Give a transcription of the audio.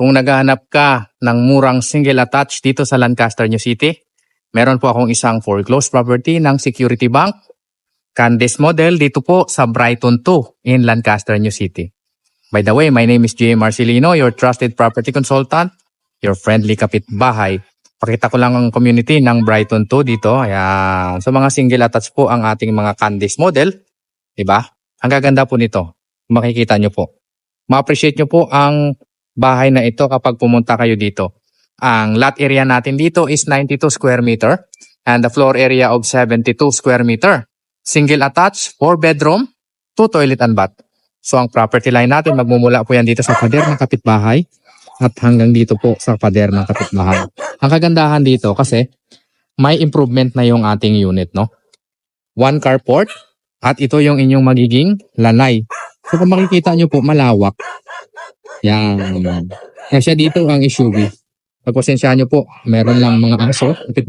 Kung naghahanap ka ng murang single attached dito sa Lancaster, New City, meron po akong isang foreclosed property ng Security Bank, Candice model dito po sa Brighton 2 in Lancaster, New City. By the way, my name is J. Marcelino, your trusted property consultant, your friendly kapitbahay. Pakita ko lang ang community ng Brighton 2 dito. Ayan. So mga single attached po ang ating mga Candice model. Diba? Ang gaganda po nito. Makikita nyo po. Ma-appreciate nyo po ang bahay na ito kapag pumunta kayo dito. Ang lot area natin dito is 92 square meter and the floor area of 72 square meter. Single attached, 4 bedroom, 2 toilet and bath. So ang property line natin magmumula po yan dito sa pader ng kapitbahay at hanggang dito po sa pader ng kapitbahay. Ang kagandahan dito kasi may improvement na yung ating unit, no? 1 carport at ito yung inyong magiging lanay. So kung makikita nyo po, malawak. Yan. Yan siya dito ang SUV. Pagpasensyahan nyo po, meron lang mga aso.